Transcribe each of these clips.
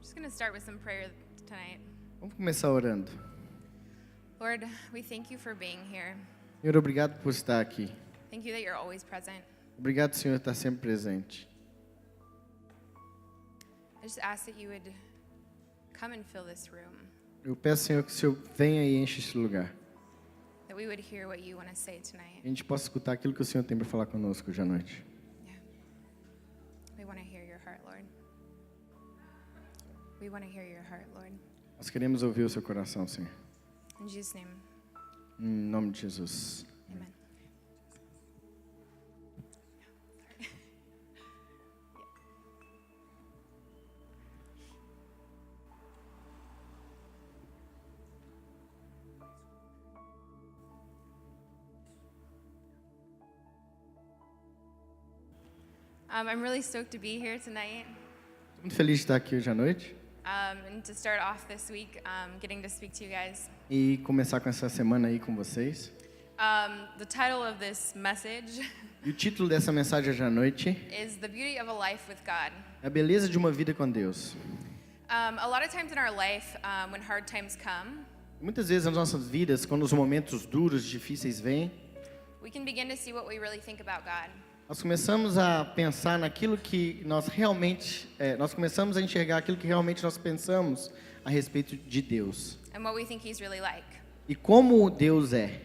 Just going to start with some prayer tonight. Vamos começar orando. Lord, we thank you for being here. Senhor, obrigado por estar aqui. Thank you that you're always present. Obrigado, Senhor, por estar sempre presente. I just ask that you would come and fill this room, Eu peço, Senhor, que o Senhor venha e enche este lugar. that we would hear what you want to say tonight. Que a gente possa escutar aquilo que o Senhor tem para falar conosco hoje à noite. Yeah. We want to hear your heart, Lord. We want to hear your heart, Lord. Nós queremos ouvir o seu coração, Senhor. In Jesus' name, Em nome de Jesus. amen. I'm really stoked to be here tonight. Estou muito feliz de estar aqui hoje à noite And to start off this week, getting to speak to you guys. e começar com essa semana aí com vocês. The title of this message E o título dessa mensagem hoje à noite is The Beauty of a Life with God. é a beleza de uma vida com Deus. A lot of times in our life, when hard times come, Muitas vezes nas nossas vidas, quando os momentos duros, difíceis vêm, we can begin to see what we really think about God. nós começamos a pensar naquilo que nós realmente, nós começamos a enxergar aquilo que realmente nós pensamos a respeito de Deus. And what we think He's really like. E como Deus é.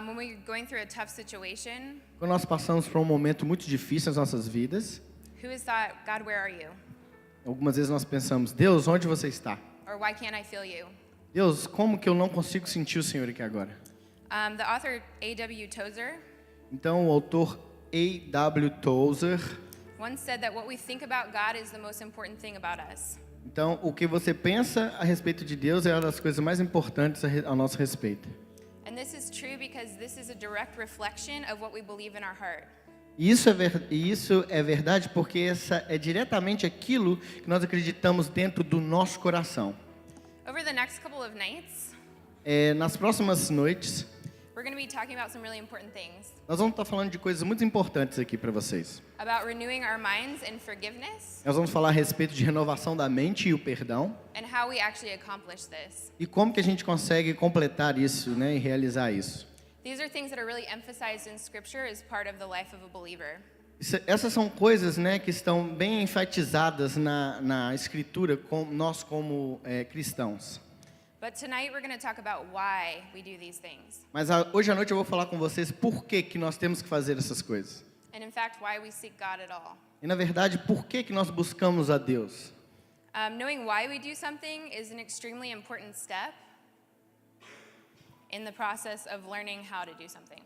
When we're going through a tough situation, Quando nós passamos por um momento muito difícil nas nossas vidas, who has thought, God, where are you? algumas vezes nós pensamos, Deus, onde você está? Or why can't I feel you? Deus, como que eu não consigo sentir o Senhor aqui agora? The author A.W. Tozer Então, o autor A.W. Tozer, once said that what we think about God is the most important thing about us. então, o que você pensa a respeito de Deus é uma das coisas mais importantes a nosso respeito. And this is true because this is a direct reflection of what we believe in our heart. E isso é verdade porque essa é diretamente aquilo que nós acreditamos dentro do nosso coração. Over the next couple of nights, Nas próximas noites, we're going to be talking about some really important things. nós vamos estar falando de coisas muito importantes aqui para vocês. About renewing our minds in forgiveness Nós vamos falar a respeito de renovação da mente e o perdão and how we actually accomplish this. e como que a gente consegue completar isso, né, e realizar isso. These are things that are really emphasized in Scripture as part of the life of a believer. Essas são coisas, né, que estão bem enfatizadas na Escritura, nós como cristãos. But tonight we're going to talk about why we do these things. Mas hoje à noite eu vou falar com vocês por que nós temos que fazer essas coisas. And in fact, why we seek God at all. E na verdade, por que nós buscamos a Deus? Knowing why we do something is an extremely important step in the process of learning how to do something.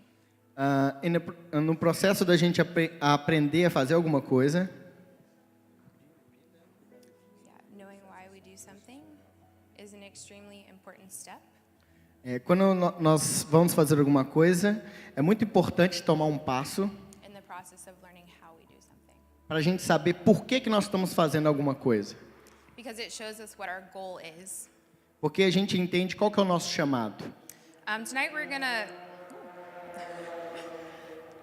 No processo da gente aprender a fazer alguma coisa, Yeah, knowing why we do something is an extremely important step. quando nós vamos fazer alguma coisa, é muito importante tomar um passo In the process of learning how we do something. para a gente saber por que nós estamos fazendo alguma coisa. Because it shows us what our goal is. Porque a gente entende qual que é o nosso chamado.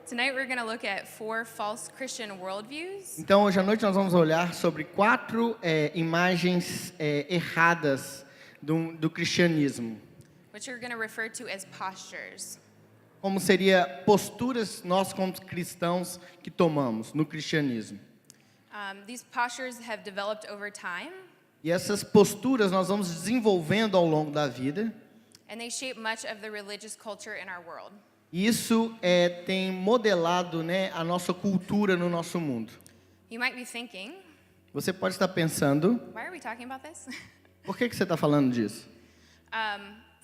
Tonight we're gonna look at 4 false Christian worldviews. Então, hoje à noite nós vamos olhar sobre 4 imagens erradas do cristianismo. Which we're gonna refer to as postures. Como seria posturas nós como cristãos que tomamos no cristianismo. These postures have developed over time, E essas posturas nós vamos desenvolvendo ao longo da vida. and they shape much of the religious culture in our world. E isso tem modelado, né, a nossa cultura no nosso mundo. You might be thinking, Você pode estar pensando, why are we talking about this? por que você está falando disso?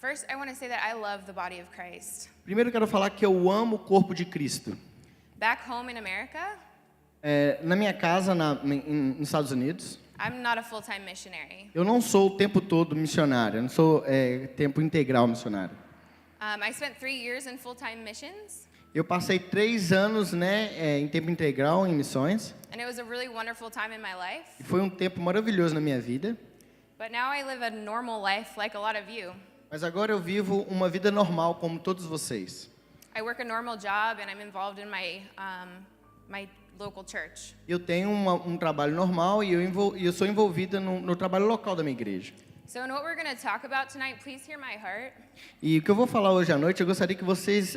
First, I want to say that I love the body of Christ. Primeiro eu quero falar que eu amo o corpo de Cristo. Back home in America, Na minha casa, nos Estados Unidos, I'm not a full-time missionary. eu não sou o tempo todo missionário, eu não sou tempo integral missionário. I spent 3 years in full-time missions, Eu passei 3 anos, né, em tempo integral em missões, and it was a really wonderful time in my life. e foi um tempo maravilhoso na minha vida. But now I live a normal life like a lot of you. Mas agora eu vivo uma vida normal como todos vocês. I work a normal job and I'm involved in my local church. Eu tenho um trabalho normal e eu sou envolvida no trabalho local da minha igreja. So in what we're going to talk about tonight, please hear my heart. E o que eu vou falar hoje à noite, eu gostaria que vocês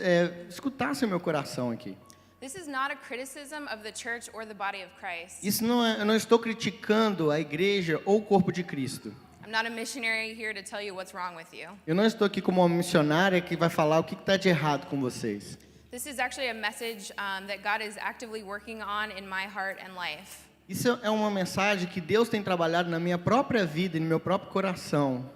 escutassem o meu coração aqui. This is not a criticism of the church or the body of Christ. Isso eu não estou criticando a igreja ou o corpo de Cristo. I'm not a missionary here to tell you what's wrong with you. Eu não estou aqui como uma missionária que vai falar o que está de errado com vocês. This is actually a message that God is actively working on in my heart and life. Isso é uma mensagem que Deus tem trabalhado na minha própria vida e no meu próprio coração.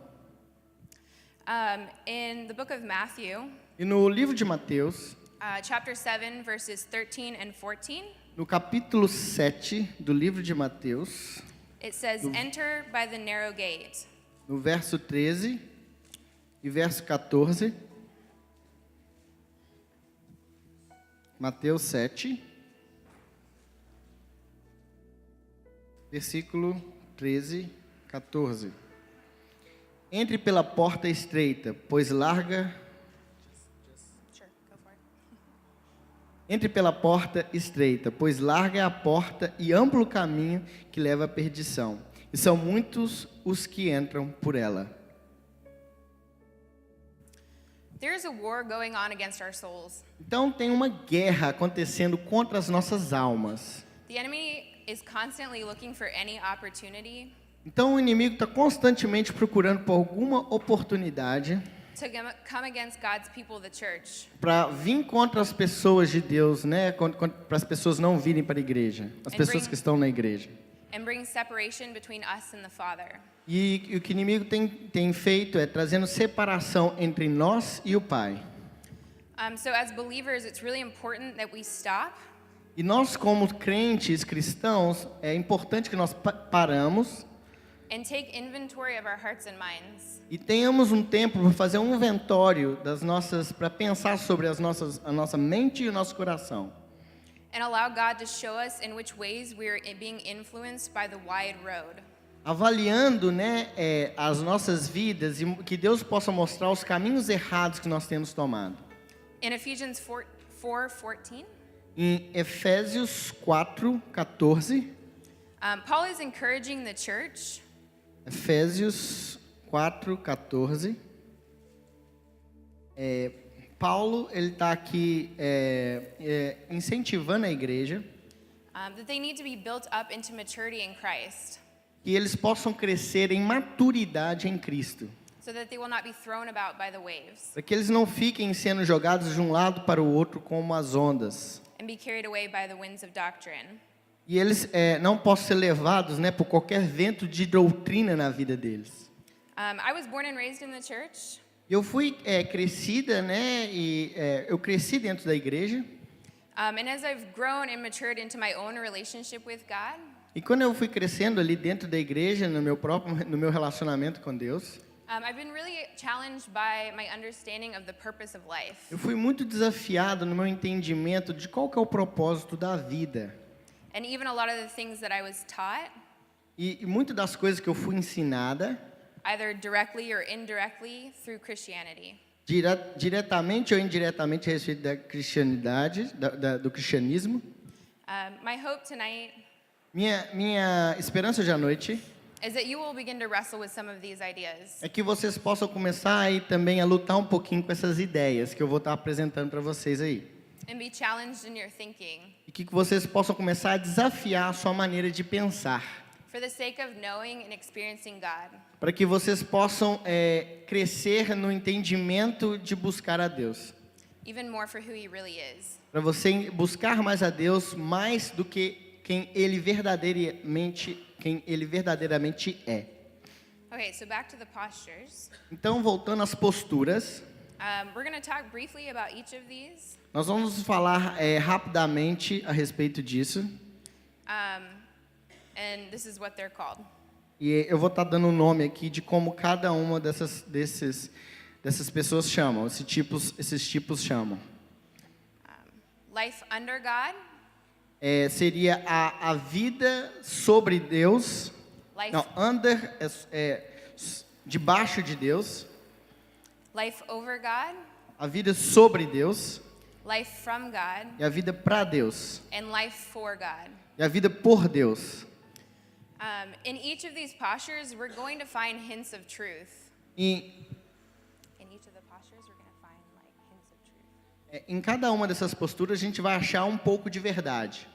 In the book of Matthew, E no livro de Mateus, chapter 7, verses 13 and 14, no capítulo 7 do livro de Mateus, it says, "Enter by the narrow gate." no verso 13 e verso 14. Mateus 7, versículo 13, 14. Entre pela porta estreita, pois larga... Sure, go for it. Entre pela porta estreita, pois larga é a porta e amplo o caminho que leva à perdição. E são muitos os que entram por ela. There is a war going on against our souls. Então tem uma guerra acontecendo contra as nossas almas. The enemy is constantly looking for any opportunity Então o inimigo está constantemente procurando por alguma oportunidade to come against God's people, the church. para vir contra as pessoas de Deus, né? Para as pessoas não virem para a igreja, as pessoas que estão na igreja. And bring separation between us and the Father. E o que o inimigo tem feito é trazendo separação entre nós e o Pai. So as believers, it's really important that we stop E nós, como crentes cristãos, é importante que nós paramos and take inventory of our hearts and minds. e tenhamos um tempo para fazer um inventório para pensar sobre a nossa mente e o nosso coração. And allow God to show us in which ways we are being influenced by the wide road. Avaliando, né, as nossas vidas e que Deus possa mostrar os caminhos errados que nós temos tomado. In Ephesians 4:14, Em Efésios 4:14, Paul is encouraging the church Efésios 4:14, Paulo ele está aqui incentivando a igreja that they need to be built up into maturity in Christ, que eles possam crescer em maturidade em Cristo, so that they will not be thrown about by the waves para que eles não fiquem sendo jogados de um lado para o outro como as ondas. and be carried away by the winds of doctrine. E eles não possam ser levados, né, por qualquer vento de doutrina na vida deles. I was born and raised in the church. Eu fui crescida, né, eu cresci dentro da igreja. And as I've grown and matured into my own relationship with God, E quando eu fui crescendo ali dentro da igreja, no meu relacionamento com Deus, I've been really challenged by my understanding of the purpose of life. eu fui muito desafiado no meu entendimento de qual que é o propósito da vida. And even a lot of the things that I was taught, E muitas das coisas que eu fui ensinada, either directly or indirectly, through Christianity. diretamente ou indiretamente a respeito da cristianidade, do cristianismo. My hope tonight Minha esperança hoje à noite is that you will begin to wrestle with some of these ideas. é que vocês possam começar aí também a lutar um pouquinho com essas ideias que eu vou estar apresentando para vocês aí. And be challenged in your thinking E que vocês possam começar a desafiar a sua maneira de pensar. for the sake of knowing and experiencing God. Para que vocês possam crescer no entendimento de buscar a Deus. Even more for who He really is. Para você buscar mais a Deus, mais do que quem Ele verdadeiramente é. Okay, so back to the postures. Então, voltando às posturas, We're going to talk briefly about each of these. nós vamos falar rapidamente a respeito disso. And this is what they're called. E eu vou estar dando um nome aqui de como cada uma dessas pessoas chamam, esses tipos chamam. Life under God, Seria a vida sobre Deus, life, não, debaixo de Deus, life over God, a vida sobre Deus, life from God, e a vida para Deus, and life for God. e a vida por Deus. In each of these postures, we're going to find hints of truth. E In each of the postures, we're going to find like hints of truth. em cada uma dessas posturas a gente vai achar um pouco de verdade.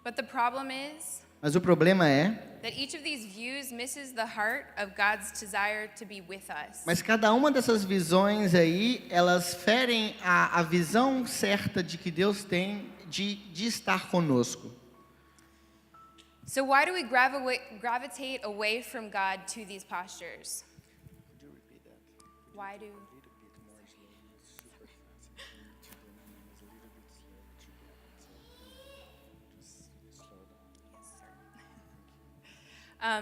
But the problem is Mas o problema é, that each of these views misses the heart of God's desire to be with us. mas cada uma dessas visões aí, elas ferem a visão certa de que Deus tem de estar conosco. So why do we gravitate away from God to these postures? Why do?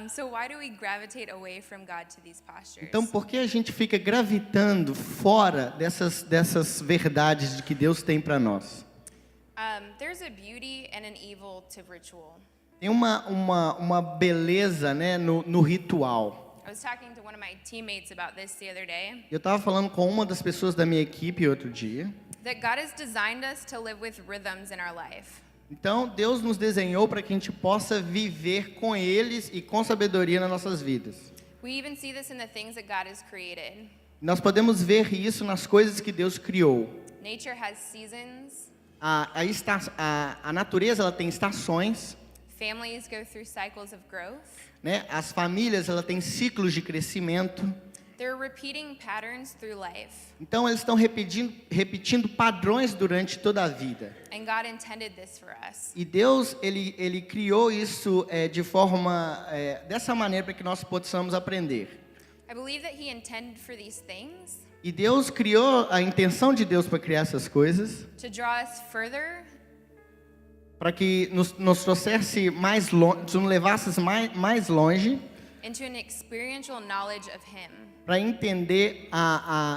So why do we gravitate away from God to these postures? Então, por que a gente fica gravitando fora dessas verdades de que Deus tem para nós? There's a beauty and an evil to ritual. Tem uma beleza, né, no ritual. I was talking to one of my teammates about this the other day. Eu estava falando com uma das pessoas da minha equipe outro dia. That God has designed us to live with rhythms in our life. Então, Deus nos desenhou para que a gente possa viver com eles e com sabedoria nas nossas vidas. We even see this in the things that God has created. Nós podemos ver isso nas coisas que Deus criou. Nature has seasons. A natureza, ela tem estações, Families go through cycles of growth. né? As famílias, ela tem ciclos de crescimento. They're repeating patterns through life. Então, eles estão repetindo padrões durante toda a vida. And God intended this for us. E Deus, ele criou isso de forma, dessa maneira para que nós possamos aprender. I believe that He intended for these things E Deus criou, a intenção de Deus para criar essas coisas, to draw us further para que nos trouxesse mais longe, nos levasse mais longe, into an experiential knowledge of Him. para entender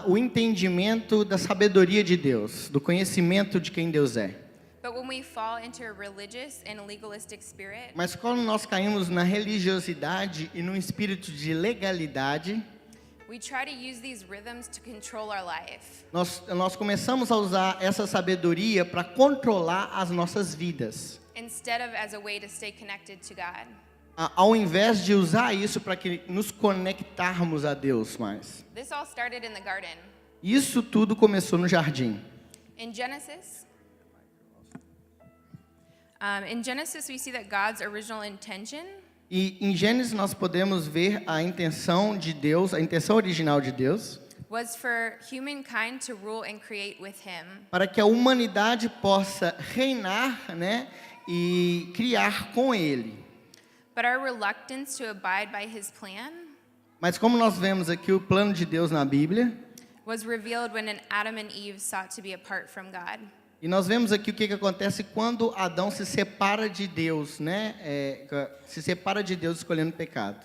o entendimento da sabedoria de Deus, do conhecimento de quem Deus é. But when we fall into a religious and legalistic spirit, Mas quando nós caímos na religiosidade e num espírito de legalidade, we try to use these rhythms to control our life. nós começamos a usar essa sabedoria para controlar as nossas vidas, Instead of as a way to stay connected to God. ao invés de usar isso para que nos conectarmos a Deus mais. This all started in the garden. Isso tudo começou no jardim. In Genesis, we see that God's original intention E em Gênesis nós podemos ver a intenção de Deus, a intenção original de Deus, was for humankind to rule and create with Him. para que a humanidade possa reinar, né, e criar com Ele. But our reluctance to abide by His plan Mas como nós vemos aqui o plano de Deus na Bíblia, was revealed when Adam and Eve sought to be apart from God. e nós vemos aqui o que acontece quando Adão se separa de Deus, né, se separa de Deus escolhendo o pecado.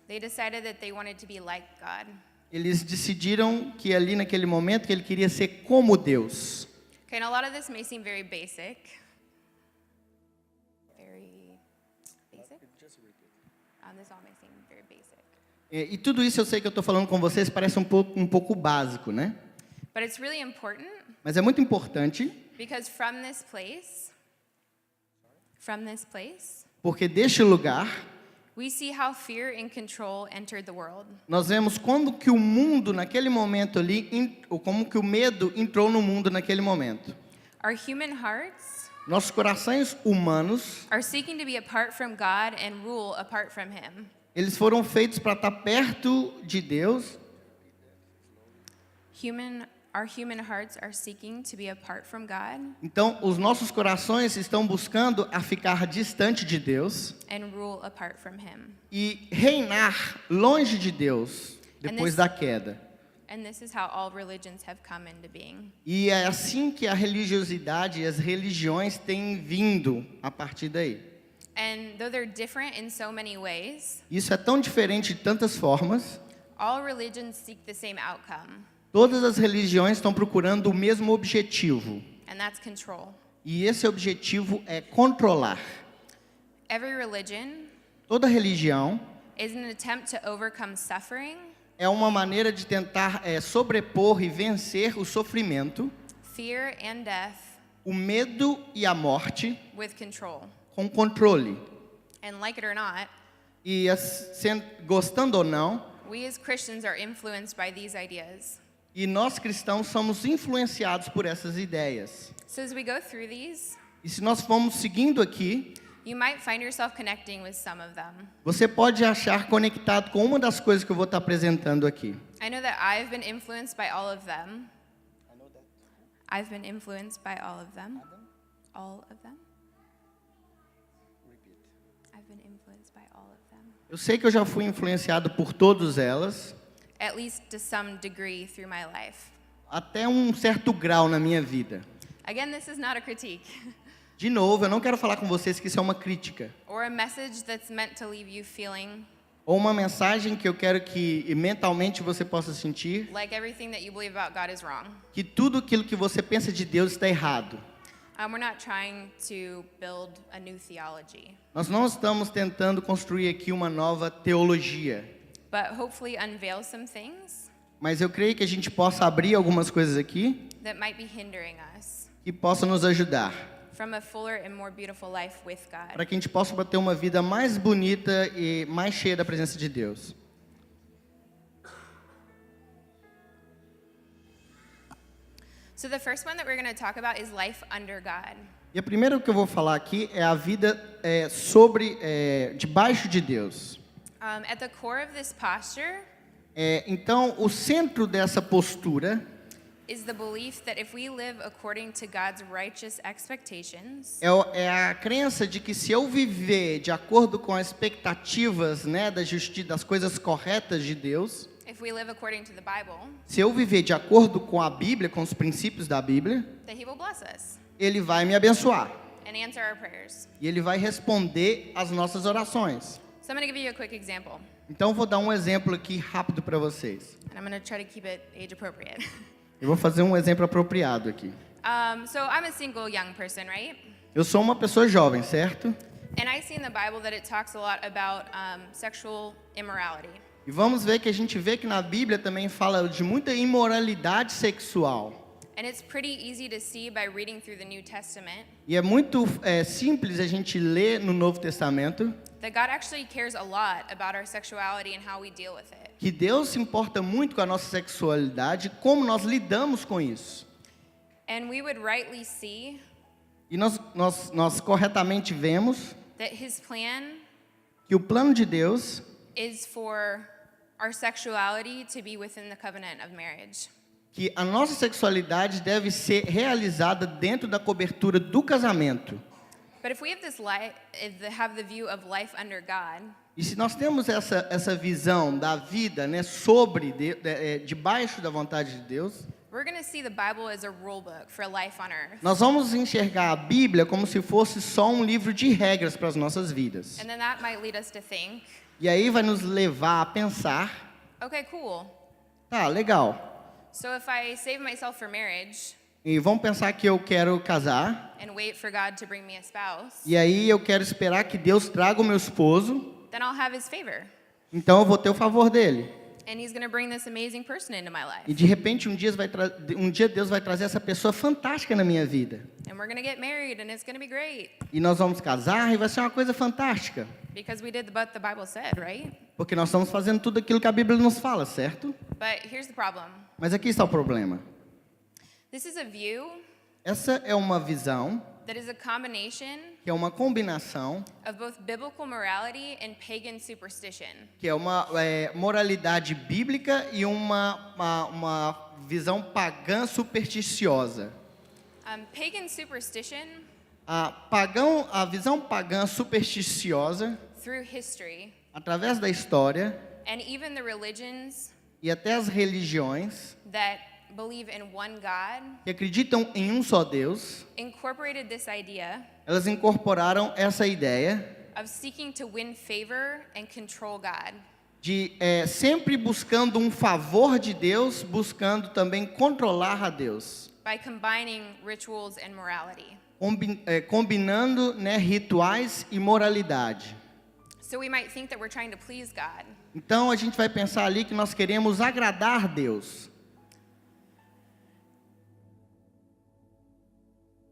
They decided that they wanted to be like God. Eles decidiram que ali naquele momento que ele queria ser como Deus. Okay, and a lot of this may seem very basic. Very basic? This all may seem very basic. E tudo isso eu sei que eu estou falando com vocês parece um pouco básico, né? But it's really important Mas é muito importante, because from this place, porque deste lugar we see how fear and control entered the world. nós vemos quando que o mundo naquele momento ali, como que o medo entrou no mundo naquele momento. Our human hearts Nossos corações humanos, are seeking to be apart from God and rule apart from Him. eles foram feitos para estar perto de Deus. Our human hearts are seeking to be apart from God Então, os nossos corações estão buscando a ficar distante de Deus and rule apart from Him. e reinar longe de Deus depois da queda. And this is how all religions have come into being. E é assim que a religiosidade e as religiões têm vindo a partir daí. And though they're different in so many ways, Isso é tão diferente de tantas formas. all religions seek the same outcome, Todas as religiões estão procurando o mesmo objetivo. and that's control. E esse objetivo é controlar. Every religion Toda religião is an attempt to overcome suffering, é uma maneira de tentar sobrepor e vencer o sofrimento, fear, and death o medo e a morte with control. com controle. And like it or not, E gostando ou não, we as Christians are influenced by these ideas. e nós cristãos somos influenciados por essas ideias. So as we go through these, E se nós formos seguindo aqui, you might find yourself connecting with some of them. você pode achar conectado com uma das coisas que eu vou estar apresentando aqui. I know that I've been influenced by all of them. I've been influenced by all of them. All of them? I've been influenced by all of them. Eu sei que eu já fui influenciado por todas elas, At least to some degree through my life. até um certo grau na minha vida. Again, this is not a critique De novo, eu não quero falar com vocês que isso é uma crítica, or a message that's meant to leave you feeling ou uma mensagem que eu quero que mentalmente você possa sentir like everything that you believe about God is wrong. que tudo aquilo que você pensa de Deus está errado. We're not trying to build a new theology, Nós não estamos tentando construir aqui uma nova teologia, but hopefully unveil some things mas eu creio que a gente possa abrir algumas coisas aqui that might be hindering us que possam nos ajudar, from a fuller and more beautiful life with God. para que a gente possa ter uma vida mais bonita e mais cheia da presença de Deus. So the first one that we're going to talk about is life under God. E a primeira que eu vou falar aqui é a vida debaixo de Deus. At the core of this posture Então, o centro dessa postura is the belief that if we live according to God's righteous expectations, é a crença de que se eu viver de acordo com as expectativas, né, das coisas corretas de Deus, if we live according to the Bible, se eu viver de acordo com a Bíblia, com os princípios da Bíblia, that He will bless us Ele vai me abençoar. and answer our prayers. E Ele vai responder às nossas orações. So I'm going to give you a quick example, Então, eu vou dar um exemplo aqui rápido para vocês. and I'm going to try to keep it age appropriate. Eu vou fazer um exemplo apropriado aqui. So I'm a single young person, right? Eu sou uma pessoa jovem, certo? And I see in the Bible that it talks a lot about sexual immorality. E vamos ver que a gente vê que na Bíblia também fala de muita imoralidade sexual. And it's pretty easy to see by reading through the New Testament E é muito simples a gente ler no Novo Testamento that God actually cares a lot about our sexuality and how we deal with it. que Deus se importa muito com a nossa sexualidade, como nós lidamos com isso. And we would rightly see E nós corretamente vemos that His plan que o plano de Deus is for our sexuality to be within the covenant of marriage. que a nossa sexualidade deve ser realizada dentro da cobertura do casamento. But if we have have the view of life under God, E se nós temos essa visão da vida, né, debaixo da vontade de Deus, we're going to see the Bible as a rule book for life on earth. nós vamos enxergar a Bíblia como se fosse só um livro de regras para as nossas vidas. And then that might lead us to think, E aí vai nos levar a pensar, okay, cool. tá, legal. So if I save myself for marriage E vamos pensar que eu quero casar, and wait for God to bring me a spouse, e aí eu quero esperar que Deus traga o meu esposo, then I'll have His favor. então eu vou ter o favor dele. And He's going to bring this amazing person into my E life. de repente um dia Deus vai trazer essa pessoa fantástica na minha vida. And we're going to get married and it's going to be great E nós vamos casar e vai ser uma coisa fantástica. because we did what the Bible said, right? Porque nós estamos fazendo tudo aquilo que a Bíblia nos fala, certo? But here's the problem. Mas aqui está o problema. This is a view Essa é uma visão, that is a combination que é uma combinação, of both biblical morality and pagan superstition. que é uma moralidade bíblica e uma visão pagã supersticiosa. Pagan superstition A visão pagã supersticiosa, through history através da história and even the religions e até as religiões that believe in one God que acreditam em um só Deus, incorporated this idea elas incorporaram essa ideia of seeking to win favor and control God. de sempre buscando um favor de Deus, buscando também controlar a Deus, By combining rituals and morality. combinando, né, rituais e moralidade. So we might think that we're trying to please God, Então a gente vai pensar ali que nós queremos agradar Deus.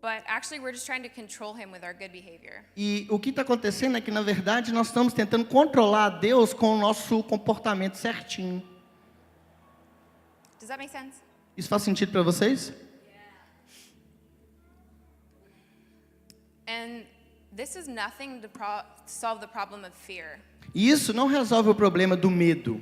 but actually we're just trying to control him with our good behavior. E o que está acontecendo é que, na verdade, nós estamos tentando controlar a Deus com o nosso comportamento certinho. Does that make sense? Isso faz sentido para vocês? And this is nothing to solve the problem of fear. E isso não resolve o problema do medo.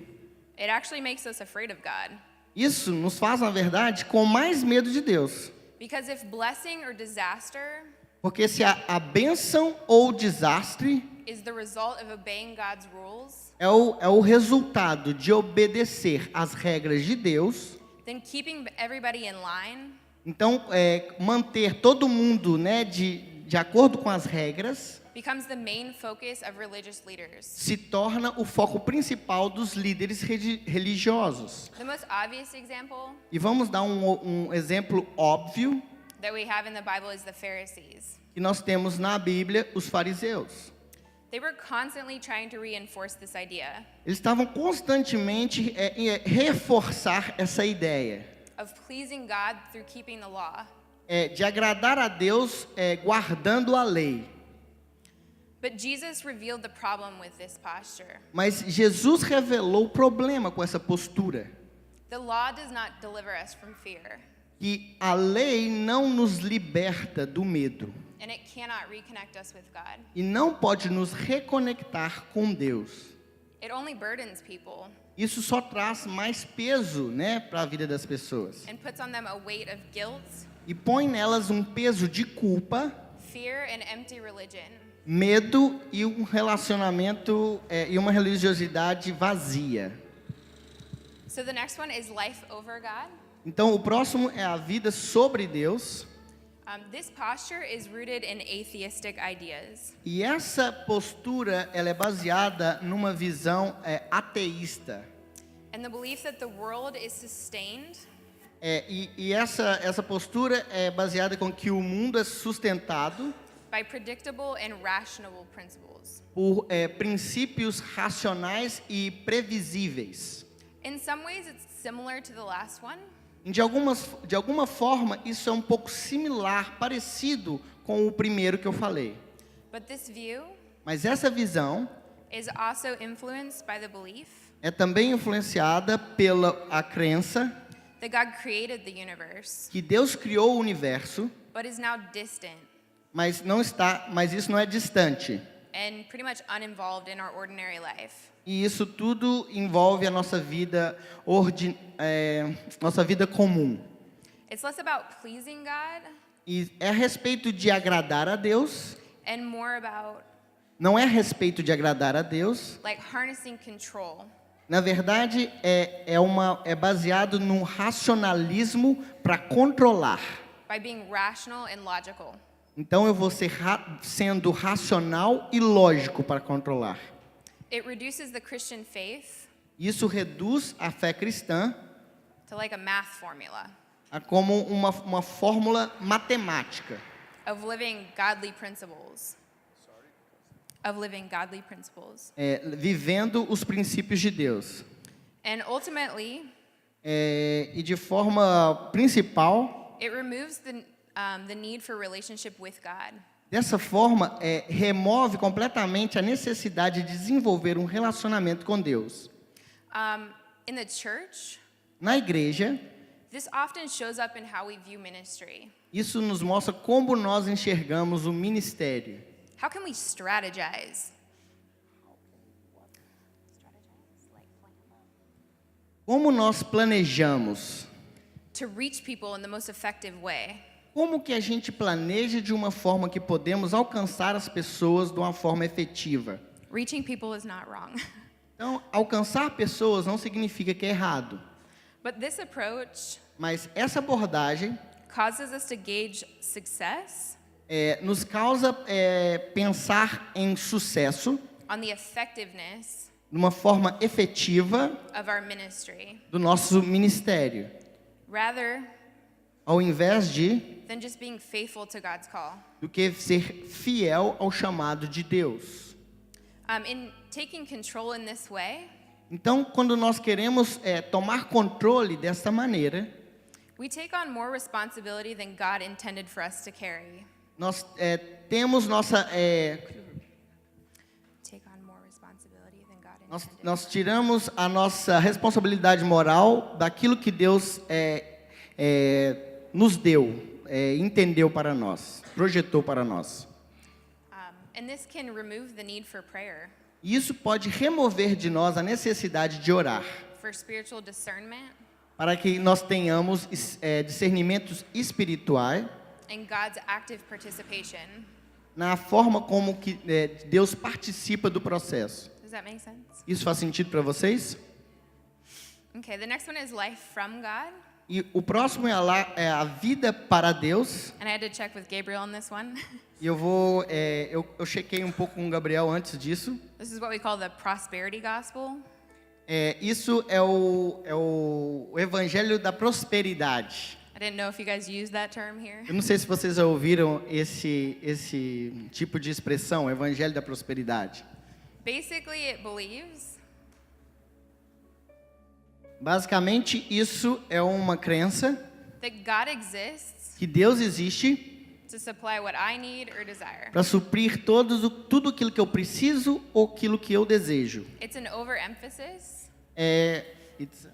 It actually makes us afraid of God. Isso nos faz, na verdade, com mais medo de Deus. Because if blessing or disaster Porque se a bênção ou o desastre is the result of obeying God's rules, é o resultado de obedecer às regras de Deus, then keeping everybody in line então manter todo mundo, né, de acordo com as regras, becomes the main focus of religious leaders. se torna o foco principal dos líderes religiosos. The most obvious example E vamos dar um exemplo óbvio that we have in the Bible is the Pharisees. que nós temos na Bíblia, os fariseus. They were constantly trying to reinforce this idea Eles estavam constantemente reforçar essa ideia of pleasing God through keeping the law. de agradar a Deus guardando a lei. But Jesus revealed the problem with this posture. Mas Jesus revelou o problema com essa postura. The law does not deliver us from fear, Que a lei não nos liberta do medo. and it cannot reconnect us with God. E não pode nos reconectar com Deus. It only burdens people Isso só traz mais peso, né, para a vida das pessoas. and puts on them a weight of guilt, E põe nelas um peso de culpa, fear, and empty religion. medo e um relacionamento e uma religiosidade vazia. So the next one is life over God. Então o próximo é a vida sobre Deus. This posture is rooted in atheistic ideas. E essa postura ela é baseada numa visão ateísta. And the belief that the world is sustained E essa postura é baseada com que o mundo é sustentado by predictable and rational principles. por princípios racionais e previsíveis. In some ways, it's similar to the last one, De alguma forma, isso é um pouco similar, parecido com o primeiro que eu falei. but this view Mas essa visão is also influenced by the belief é também influenciada pela a crença that God created the universe, que Deus criou o universo, but is now distant mas isso não é distante. and pretty much uninvolved in our ordinary life. E isso tudo envolve a nossa vida comum. It's less about pleasing God E é a respeito de agradar a Deus, and more about não é a respeito de agradar a Deus. like harnessing control. Na verdade, é baseado num racionalismo para controlar. By being rational and logical. Então eu vou ser sendo racional e lógico para controlar. It reduces the Christian faith Isso reduz a fé cristã to like a math formula a como uma fórmula matemática of living godly principles. Of living godly principles. vivendo os princípios de Deus. And ultimately, E de forma principal, it removes the need for relationship with God. dessa forma, remove completamente a necessidade de desenvolver um relacionamento com Deus. In the church, Na igreja, this often shows up in how we view ministry. isso nos mostra como nós enxergamos o ministério. How can we strategize? Como nós planejamos? To reach people in the most effective way. Como que a gente planeja de uma forma que podemos alcançar as pessoas de uma forma efetiva? Reaching people is not wrong. Então, alcançar pessoas não significa que é errado. But this approach Mas essa abordagem causes us to gauge success nos causa pensar em sucesso on the effectiveness de uma forma efetiva of our ministry, do nosso ministério, rather ao invés de than just being faithful to God's call. do que ser fiel ao chamado de Deus. In taking control in this way, Então, quando nós queremos tomar controle dessa maneira, we take on more responsibility than God intended for us to carry. Nós temos nossa... Take on more responsibility than God Nós, intended. nós tiramos a nossa responsabilidade moral daquilo que Deus nos deu, entendeu para nós, projetou para nós. And this can remove the need for prayer, E isso pode remover de nós a necessidade de orar, for spiritual discernment, para que nós tenhamos discernimentos espirituais and God's active participation. na forma como que Deus participa do processo. Does that make sense? Isso faz sentido para vocês? Okay, the next one is life from God. E o próximo é a vida para Deus. And I had to check with Gabriel on this one. E eu chequei um pouco com o Gabriel antes disso. This is what we call the prosperity gospel. Isso é o evangelho da prosperidade. I didn't know if you guys used that term here. Eu não sei se vocês já ouviram esse tipo de expressão, evangelho da prosperidade. Basically, it believes Basicamente, isso é uma crença that God exists que Deus existe to supply what I need or desire. para suprir tudo aquilo que eu preciso ou aquilo que eu desejo. It's an overemphasis. It's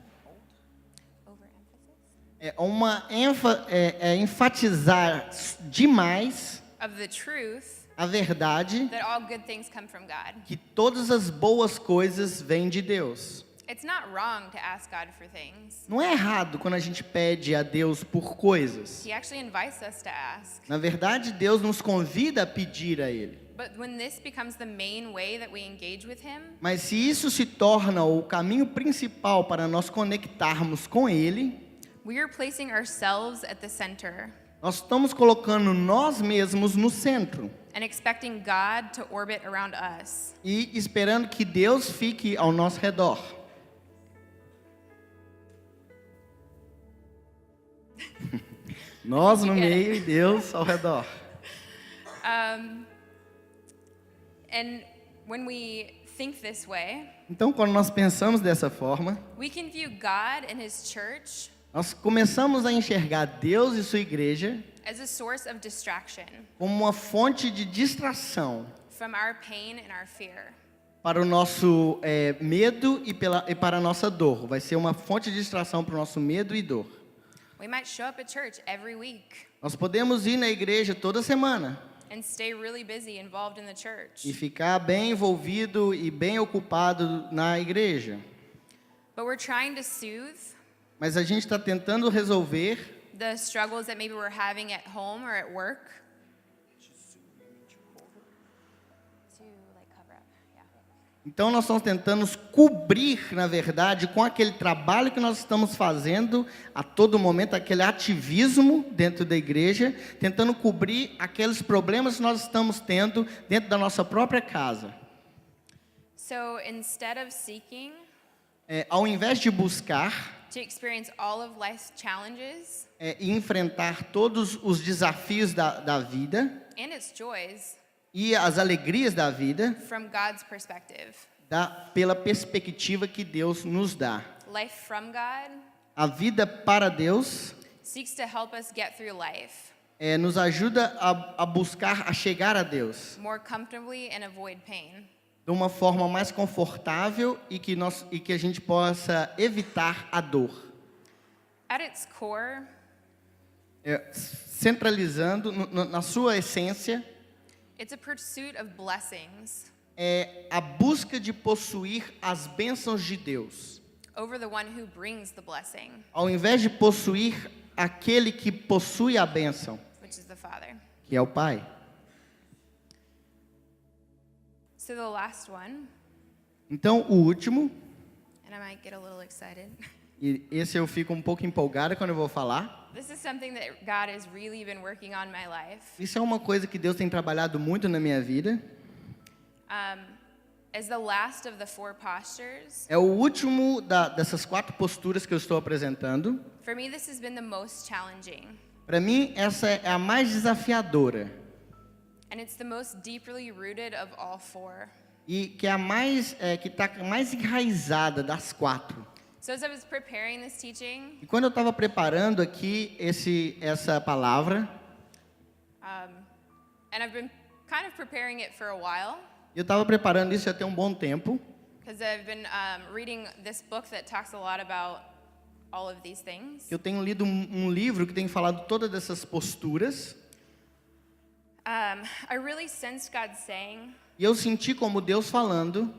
Overemphasis enfatizar demais of the truth a verdade that all good things come from God. que todas as boas coisas vêm de Deus. It's not wrong to ask God for things. Não é errado quando a gente pede a Deus por coisas. He actually invites us to ask. Na verdade, Deus nos convida a pedir a Ele. But when this becomes the main way that we engage with Him, Mas se isso se torna o caminho principal para nós conectarmos com Ele, we are placing ourselves at the center nós estamos colocando nós mesmos no centro and expecting God to orbit around us. e esperando que Deus fique ao nosso redor. Nós no meio e Deus ao redor. And when we think this way, Então, quando nós pensamos dessa forma, we can view God and His church nós começamos a enxergar Deus e sua igreja as a source of distraction como uma fonte de distração from our pain and our fear. para o nosso medo e para a nossa dor. Vai ser uma fonte de distração para o nosso medo e dor. We might show up at church every week Nós podemos ir na igreja toda semana and stay really busy involved in the church. e ficar bem envolvido e bem ocupado na igreja. But we're trying to soothe Mas a gente está tentando resolver the struggles that maybe we're having at home or at work. To like cover up, yeah. Então nós estamos tentando cobrir, na verdade, com aquele trabalho que nós estamos fazendo a todo momento, aquele ativismo dentro da igreja, tentando cobrir aqueles problemas que nós estamos tendo dentro da nossa própria casa. So instead of seeking Ao invés de buscar to experience all of life's challenges e enfrentar todos os desafios da vida and its joys e as alegrias da vida, from God's perspective, pela perspectiva que Deus nos dá. life from God A vida para Deus seeks to help us get through life nos ajuda a buscar, a chegar a Deus more comfortably and avoid pain. de uma forma mais confortável e que a gente possa evitar a dor. At its core, Centralizando na sua essência, it's a pursuit of blessings é a busca de possuir as bênçãos de Deus, over the one who brings the blessing, ao invés de possuir aquele que possui a bênção, which is the Father. que é o Pai. So the last one, Então, o último, and I might get a little excited. e esse eu fico um pouco empolgado quando eu vou falar. This is something that God has really been working on in my life. Isso é uma coisa que Deus tem trabalhado muito na minha vida. As the last of the 4 postures, É o último dessas 4 posturas que eu estou apresentando. for me this has been the most challenging. Para mim, essa é a mais desafiadora. And it's the most deeply rooted of all 4. E que é a mais, que está mais enraizada das 4. So as I was preparing this teaching, E quando eu estava preparando aqui essa palavra, And I've been kind of preparing it for a while. Eu estava preparando isso já tem um bom tempo. Because I've been reading this book that talks a lot about all of these things. Eu tenho lido um livro que tem falado todas essas posturas. I really sensed God saying E eu senti como Deus falando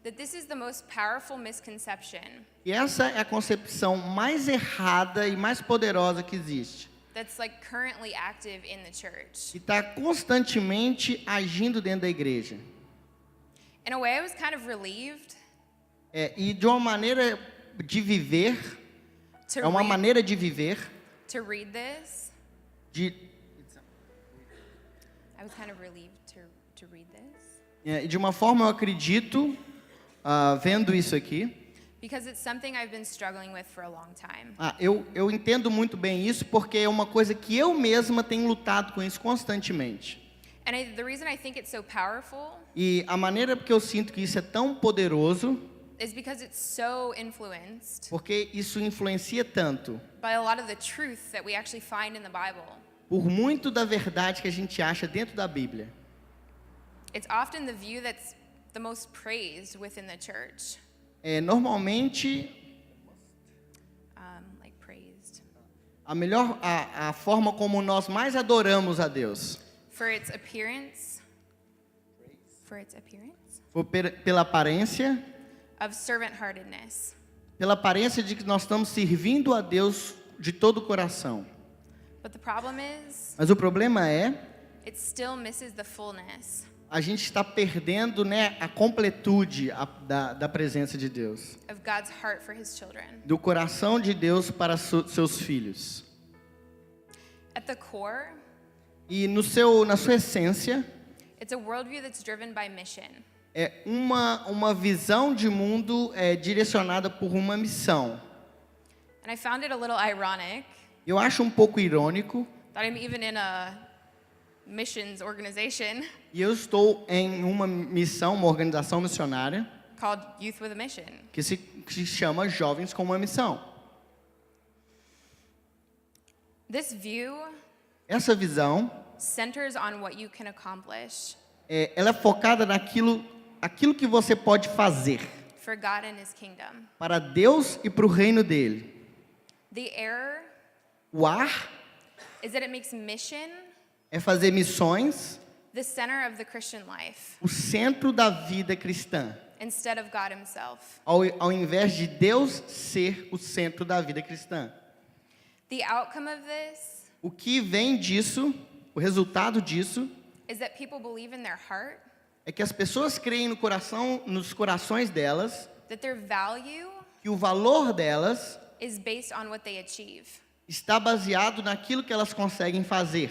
that this is the most powerful misconception que essa é a concepção mais errada e mais poderosa que existe. that's like currently active in the church. Que está constantemente agindo dentro da igreja. In a way, I was kind of relieved E de uma maneira de viver, to é uma read, maneira de viver, to read this. de, I was kind of relieved to read this e de uma forma eu acredito, vendo isso aqui, because it's something I've been struggling with for a long time. eu entendo muito bem isso porque é uma coisa que eu mesma tenho lutado com isso constantemente. And the reason I think it's so powerful E a maneira que eu sinto que isso é tão poderoso, is because it's so influenced porque isso influencia tanto by a lot of the truth that we actually find in the Bible. por muito da verdade que a gente acha dentro da Bíblia. It's often the view that's the most praised within the church. Normalmente, Like praised a forma como nós mais adoramos a Deus for its appearance, foi pela aparência, of servant-heartedness. pela aparência de que nós estamos servindo a Deus de todo o coração. But the problem is, Mas o problema é, it still misses the fullness a gente está perdendo, a completude da presença de Deus, of God's heart for His children. do coração de Deus para seus filhos. At the core, E na sua essência, it's a worldview that's driven by mission. é uma visão de mundo direcionada por uma missão. And I found it a little ironic Eu acho um pouco irônico, that I'm even in a missions organization e eu estou em uma missão, uma organização missionária, called Youth with a Mission. que se chama Jovens com uma Missão. This view Essa visão, centers on what you can accomplish ela é focada aquilo que você pode fazer for God and His kingdom. para Deus e para o reino dele. The error O ar is that it makes mission é fazer missões the center of the Christian life o centro da vida cristã, instead of God Himself. ao invés de Deus ser o centro da vida cristã. The outcome of this O que vem disso, o resultado disso, is that people believe in their heart é que as pessoas creem nos corações delas that their value que o valor delas is based on what they achieve. está baseado naquilo que elas conseguem fazer.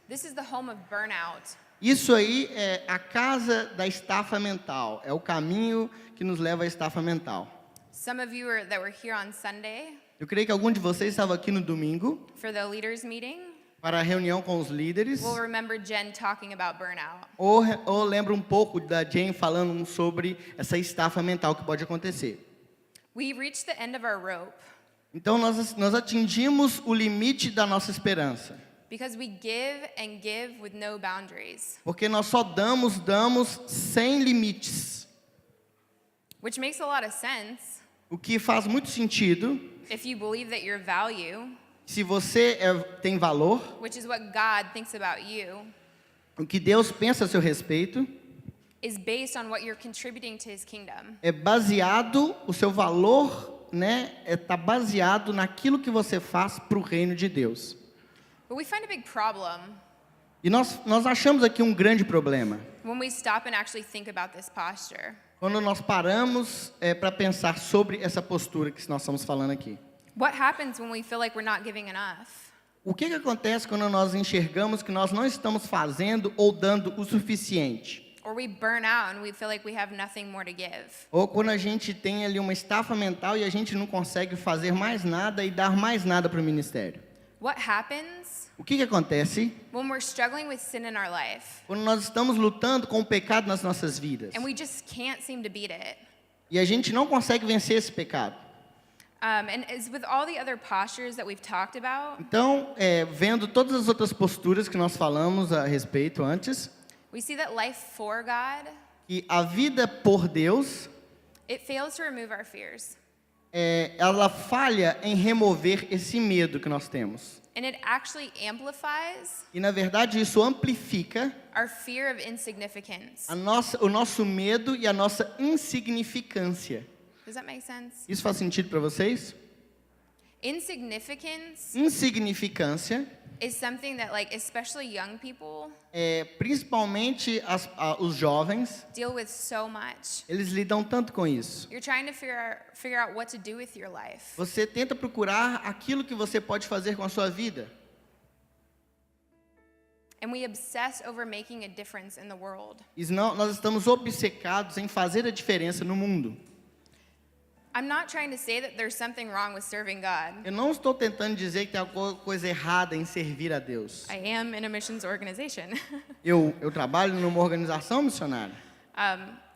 This is the home of burnout. Isso aí é a casa da estafa mental, é o caminho que nos leva à estafa mental. Some of you that were here on Sunday Eu creio que algum de vocês estava aqui no domingo for the leaders meeting para a reunião com os líderes, will remember Jen talking about burnout. ou lembra um pouco da Jane falando sobre essa estafa mental que pode acontecer. We reached the end of our rope Então nós atingimos o limite da nossa esperança, because we give and give with no boundaries, porque nós só damos sem limites, which makes a lot of sense o que faz muito sentido if you believe that your value, se você tem valor, which is what God thinks about you, o que Deus pensa a seu respeito, is based on what you're contributing to His kingdom. é baseado, o seu valor, tá baseado naquilo que você faz para o reino de Deus. But we find a big problem E nós achamos aqui um grande problema. when we stop and actually think about this posture. Quando nós paramos para pensar sobre essa postura que nós estamos falando aqui. What happens when we feel like we're not giving enough? O que acontece quando nós enxergamos que nós não estamos fazendo ou dando o suficiente? Or we burn out and we feel like we have nothing more to give? Ou quando a gente tem ali uma estafa mental e a gente não consegue fazer mais nada e dar mais nada para o ministério? What happens O que acontece when we're struggling with sin in our life quando nós estamos lutando com o pecado nas nossas vidas and we just can't seem to beat it? e a gente não consegue vencer esse pecado? And as with all the other postures that we've talked about, Então, vendo todas as outras posturas que nós falamos a respeito antes, we see that life for God, que a vida por Deus, it fails to remove our fears. ela falha em remover esse medo que nós temos. And it actually amplifies E, na verdade, isso amplifica our fear of insignificance. o nosso medo e a nossa insignificância. Does that make sense? Isso faz sentido para vocês? Insignificance Insignificância, is something that, like, especially young people principalmente os jovens, deal with so much. eles lidam tanto com isso. You're trying to figure out what to do with your life. Você tenta procurar aquilo que você pode fazer com a sua vida. And we obsess over making a difference in the world. E nós estamos obcecados em fazer a diferença no mundo. I'm not trying to say that there's something wrong with serving God. Eu não estou tentando dizer que tem alguma coisa errada em servir a Deus. I am in a missions organization. Eu trabalho numa organização missionária.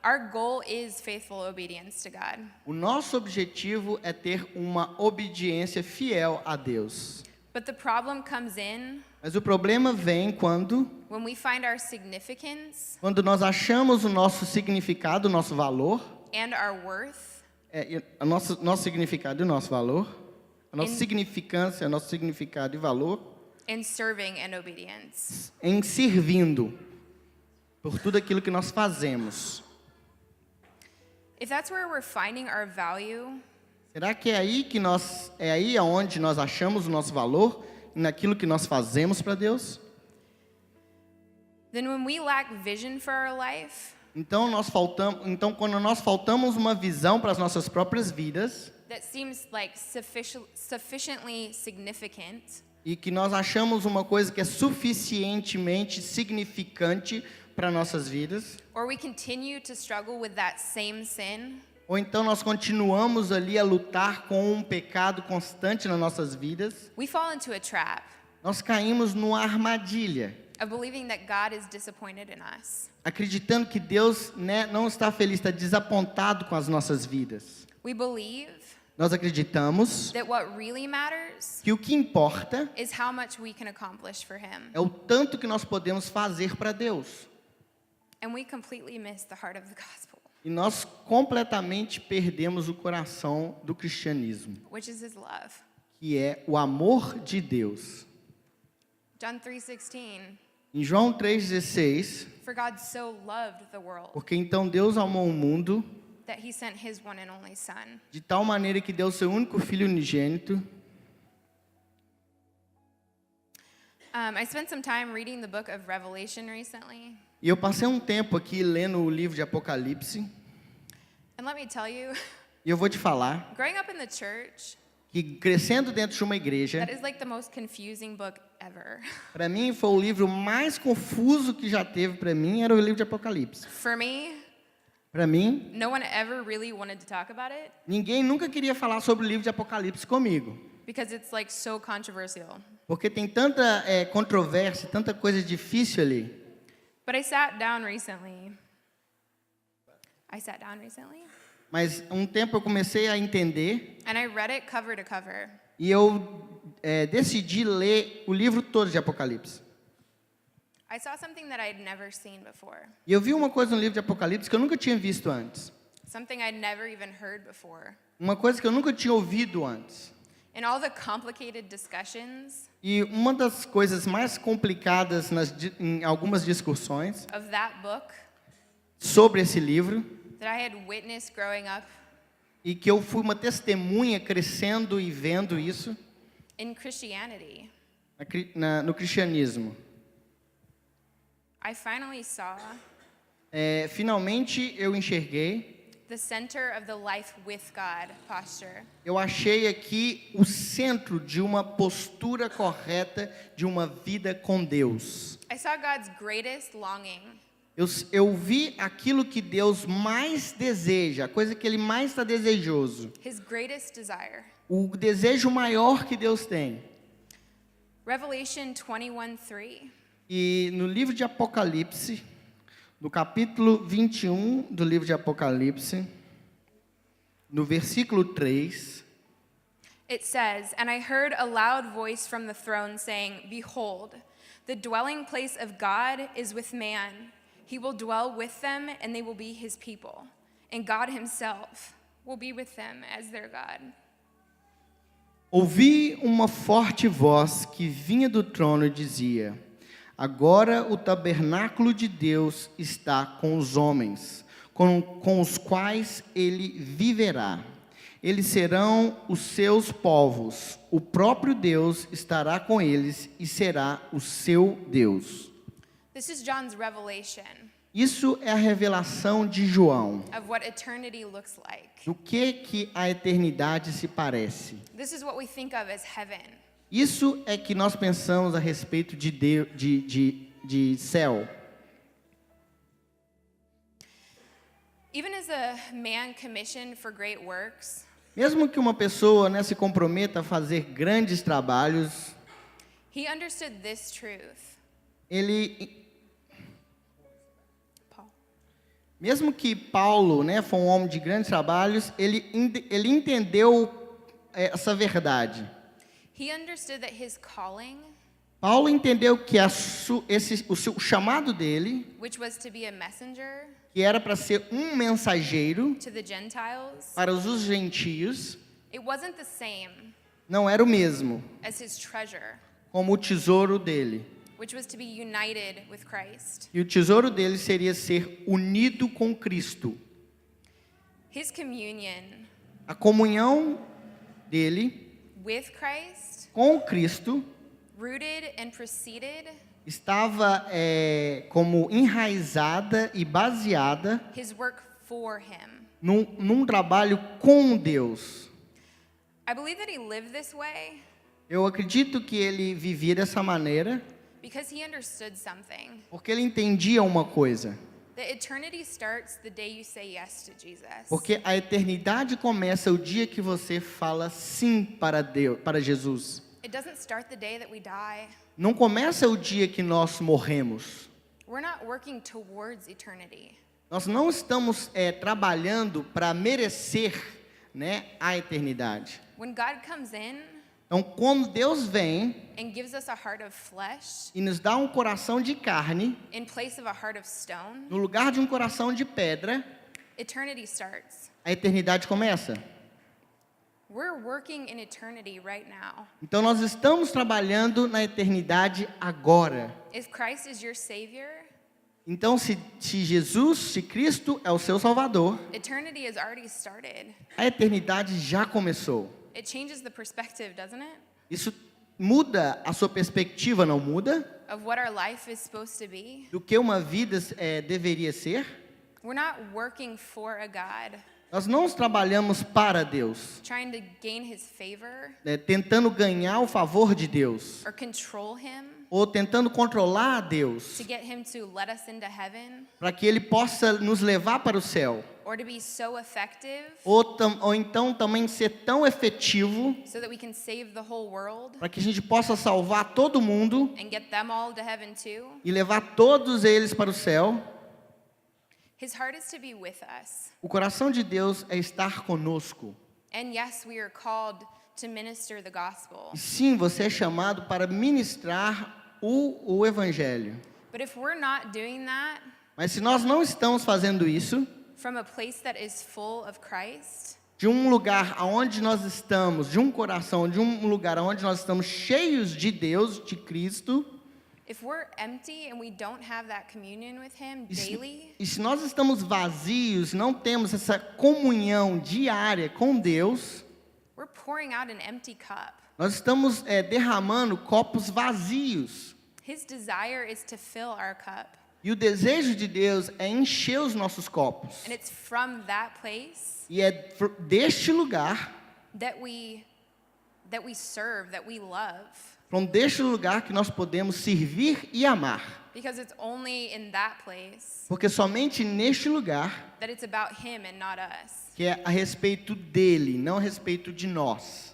Our goal is faithful obedience to God. O nosso objetivo é ter uma obediência fiel a Deus. But the problem comes in Mas o problema vem quando when we find our significance nós achamos o nosso significado, o nosso valor, and our worth nosso significado e o nosso valor, a nossa significância, nosso significado e valor, in serving and obedience. em servindo por tudo aquilo que nós fazemos. If that's where we're finding our value, Será que é aí aonde nós achamos o nosso valor, naquilo que nós fazemos para Deus? then when we lack vision for our life, Então quando nós faltamos uma visão para as nossas próprias vidas that seems like sufficiently significant, e que nós achamos uma coisa que é suficientemente significante para nossas vidas, or we continue to struggle with that same sin, ou então nós continuamos ali a lutar com um pecado constante nas nossas vidas, we fall into a trap nós caímos numa armadilha, of believing that God is disappointed in us. acreditando que Deus, não está feliz, está desapontado com as nossas vidas. We believe Nós acreditamos that what really matters que o que importa is how much we can accomplish for Him. é o tanto que nós podemos fazer para Deus. And we completely miss the heart of the gospel, E nós completamente perdemos o coração do cristianismo, which is His love. que é o amor de Deus. John 3:16, Em João 3,16, for God so loved the world porque então Deus amou o mundo that He sent His one and only Son. de tal maneira que deu seu único filho unigênito. I spent some time reading the book of Revelation recently, E eu passei um tempo aqui lendo o livro de Apocalipse, and let me tell you, e eu vou te falar growing up in the church, que crescendo dentro de uma igreja, that is like the most confusing book ever. para mim foi o livro mais confuso que já teve para mim, era o livro de Apocalipse. For me, Para mim, no one ever really wanted to talk about it ninguém nunca queria falar sobre o livro de Apocalipse comigo, because it's like so controversial. porque tem tanta controvérsia, tanta coisa difícil ali. But I sat down recently. Mas um tempo eu comecei a entender And I read it cover to cover. e eu decidi ler o livro todo de Apocalipse. I saw something that I'd never seen before, E eu vi uma coisa no livro de Apocalipse que eu nunca tinha visto antes. something I'd never even heard before. Uma coisa que eu nunca tinha ouvido antes. In all the complicated discussions E uma das coisas mais complicadas em algumas discussões of that book sobre esse livro, that I had witnessed growing up e que eu fui uma testemunha crescendo e vendo isso in Christianity, no cristianismo. I finally saw Finalmente eu enxerguei, the center of the life with God posture. eu achei aqui o centro de uma postura correta de uma vida com Deus. I saw God's greatest longing Eu vi aquilo que Deus mais deseja, a coisa que Ele mais está desejoso. His greatest desire. O desejo maior que Deus tem. Revelation 21:3. E no livro de Apocalipse, no capítulo 21 do livro de Apocalipse, no versículo 3, It says, "And I heard a loud voice from the throne saying, 'Behold, the dwelling place of God is with man. He will dwell with them, and they will be his people. And God himself will be with them as their God.'" Ouvi uma forte voz que vinha do trono e dizia: "Agora o tabernáculo de Deus está com os homens, com os quais ele viverá. Eles serão os seus povos. O próprio Deus estará com eles e será o seu Deus." This is John's revelation Isso é a revelação de João, of what eternity looks like. do que a eternidade se parece. This is what we think of as heaven. Isso é que nós pensamos a respeito de céu. Even as a man commissioned for great works, Mesmo que uma pessoa, né, se comprometa a fazer grandes trabalhos, he understood this truth. Paul. Mesmo que Paulo, né, foi um homem de grandes trabalhos, ele entendeu essa verdade. He understood that his calling, Paulo entendeu que o chamado dele, which was to be a messenger que era para ser um mensageiro to the Gentiles, para os gentios, it wasn't the same não era o mesmo as his treasure, como o tesouro dele. which was to be united with Christ. E o tesouro dele seria ser unido com Cristo. His communion A comunhão dele with Christ, com Cristo rooted and preceded estava como enraizada e baseada his work for him. num trabalho com Deus. I believe that he lived this way Eu acredito que ele vivia dessa maneira because he understood something. porque ele entendia uma coisa. That eternity starts the day you say yes to Jesus. Porque a eternidade começa o dia que você fala sim para Deus, para Jesus. It doesn't start the day that we die. Não começa o dia que nós morremos. We're not working towards eternity. Nós não estamos trabalhando para merecer, né, a eternidade. When God comes in Então, quando Deus vem and gives us a heart of flesh e nos dá um coração de carne, in place of a heart of stone, no lugar de um coração de pedra, eternity starts. a eternidade começa. We're working in eternity right now. Então, nós estamos trabalhando na eternidade agora. If Christ is your Savior, Então, se Jesus, se Cristo é o seu Salvador, eternity has already started. a eternidade já começou. It changes the perspective, doesn't it? Isso muda a sua perspectiva, não muda? Of what our life is supposed to be. Do que uma vida deveria ser? We're not working for a God, Nós não trabalhamos para Deus, trying to gain his favor tentando ganhar o favor de Deus, or control him ou tentando controlar a Deus, to get him to let us into heaven para que Ele possa nos levar para o céu, or to be so effective ou então também ser tão efetivo, so that we can save the whole world para que a gente possa salvar todo mundo and get them all to heaven too. e levar todos eles para o céu. His heart is to be with us. O coração de Deus é estar conosco. And yes, we are called to minister the gospel. E sim, você é chamado para ministrar o Evangelho. But if we're not doing that Mas se nós não estamos fazendo isso, from a place that is full of Christ, de um lugar aonde nós estamos, de um coração, de um lugar aonde nós estamos cheios de Deus, de Cristo, if we're empty and we don't have that communion with him daily, e se nós estamos vazios, não temos essa comunhão diária com Deus, we're pouring out an empty cup. nós estamos derramando copos vazios. His desire is to fill our cup. E o desejo de Deus é encher os nossos copos. And it's from that place E é deste lugar, that we serve, that we love. deste lugar que nós podemos servir e amar. Because it's only in that place Porque somente neste lugar that it's about him and not us. que é a respeito dele, não a respeito de nós.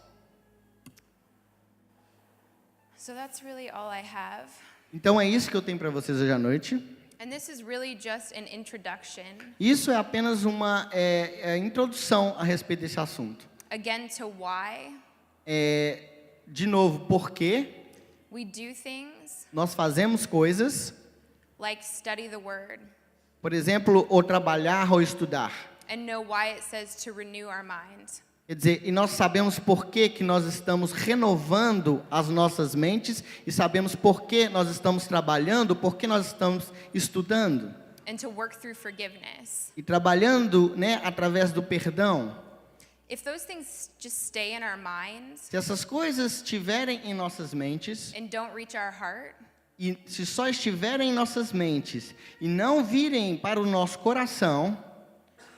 So that's really all I have. Então é isso que eu tenho para vocês hoje à noite. And this is really just an introduction, Isso é apenas uma introdução a respeito desse assunto. again, to why De novo, porque we do things nós fazemos coisas, like study the word por exemplo, ou trabalhar ou estudar. and know why it says to renew our mind. Quer dizer, e nós sabemos por que nós estamos renovando as nossas mentes e sabemos por que nós estamos trabalhando, por que nós estamos estudando. And to work through forgiveness. E trabalhando, né, através do perdão. If those things just stay in our minds Se essas coisas estiverem em nossas mentes, and don't reach our heart, e se só estiverem em nossas mentes e não virem para o nosso coração,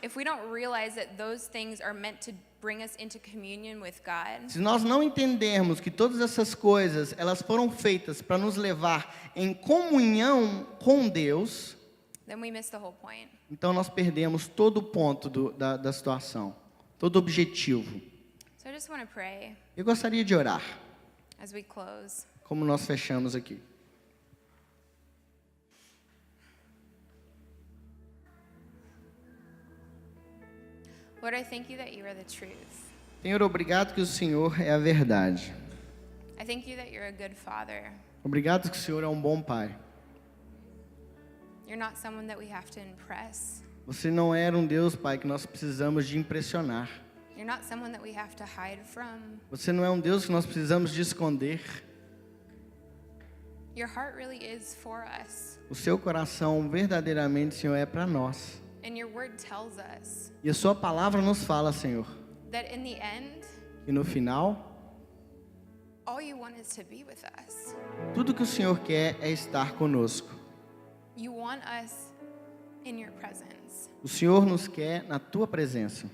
if we don't realize that those things are meant to bring us into communion with God, se nós não entendermos que todas essas coisas, elas foram feitas para nos levar em comunhão com Deus, then we miss the whole point. então nós perdemos todo o ponto da situação, todo o objetivo. So I just want to pray Eu gostaria de orar, as we close. como nós fechamos aqui. Lord, I thank you that you are the truth. Senhor, obrigado que o Senhor é a verdade. I thank you that you're a good father. Obrigado que o Senhor é um bom pai. You're not someone that we have to impress. Você não era um Deus, Pai, que nós precisamos de impressionar. You're not someone that we have to hide from. Você não é um Deus que nós precisamos de esconder. Your heart really is for us. O seu coração verdadeiramente, Senhor, é para nós. And your word tells us E a sua palavra nos fala, Senhor, that in the end, que no final, all you want is to be with us. tudo que o Senhor quer é estar conosco. You want us in your presence. O Senhor nos quer na tua presença.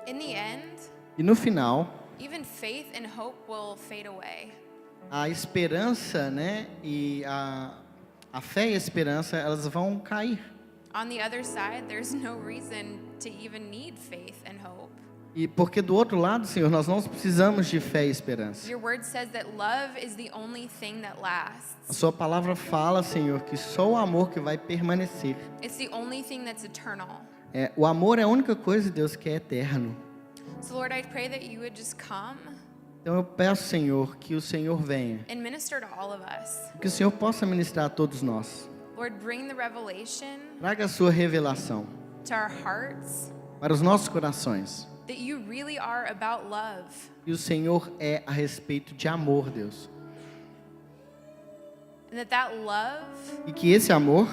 In the end, E no final, even faith and hope will fade away. a esperança, né, e a fé e a esperança, elas vão cair. On the other side, there's no reason to even need faith and hope. E porque do outro lado, Senhor, nós não precisamos de fé e esperança. Your word says that love is the only thing that A lasts. sua palavra fala, Senhor, que só o amor que vai permanecer. It's the only thing that's eternal. O amor é a única coisa, Deus, que é eterno. So Lord, I pray that you would just come Então eu peço, Senhor, que o Senhor venha. and minister to all of us. Que o Senhor possa ministrar a todos nós. Lord, bring the revelation Traga a sua revelação to our hearts para os nossos corações. that you really are about love. E o Senhor é a respeito de amor, Deus. And that love E que esse amor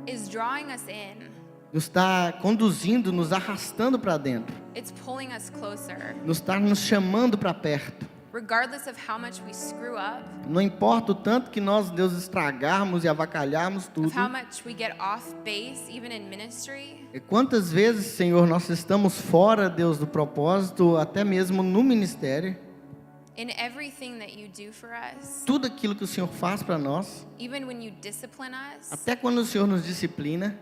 is drawing us in. nos está conduzindo, nos arrastando para dentro. It's pulling us closer. Nos está nos chamando para perto. Regardless of how much we screw up, Não importa o tanto que nós, Deus, estragarmos e avacalharmos tudo. of how much we get off base, even in ministry, E quantas vezes, Senhor, nós estamos fora, Deus, do propósito, até mesmo no ministério. in everything that you do for us, Tudo aquilo que o Senhor faz para nós, even when you discipline us, até quando o Senhor nos disciplina,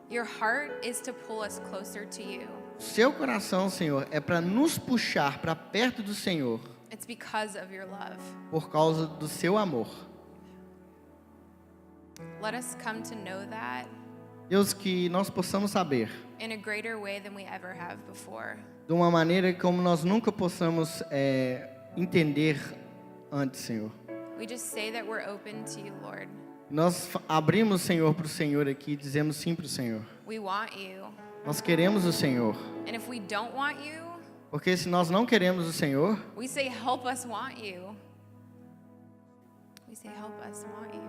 your heart is to pull us closer to you. seu coração, Senhor, é para nos puxar para perto do Senhor, It's because of your love. por causa do seu amor. Let us come to know that Deus, que nós possamos saber, in a greater way than we ever have before. de uma maneira como nós nunca possamos entender antes, Senhor. We just say that we're open to you, Lord. Nós abrimos, Senhor, para o Senhor aqui, dizemos sim para o Senhor. We want you. Nós queremos o Senhor. And if we don't want you, Porque se nós não queremos o Senhor, we say, help us want you. We say, help us want you.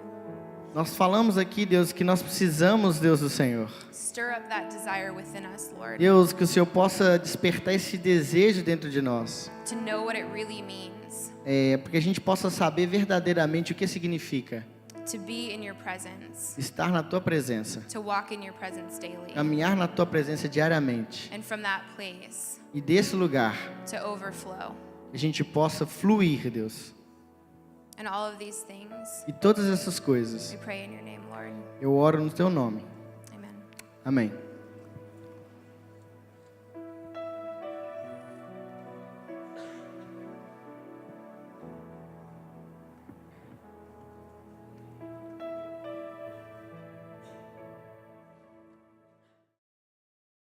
nós falamos aqui, Deus, que nós precisamos, Deus, do Senhor. Stir up that desire within us, Lord, Deus, que o Senhor possa despertar esse desejo dentro de nós. to know what it really means Porque a gente possa saber verdadeiramente o que significa to be in your presence, estar na Tua presença. to walk in your presence daily. Caminhar na Tua presença diariamente. And from that place, E desse lugar, to overflow. a gente possa fluir, Deus. And all of these things, E todas essas coisas, we pray in your name, Lord. eu oro no Teu nome. Amen. Amém.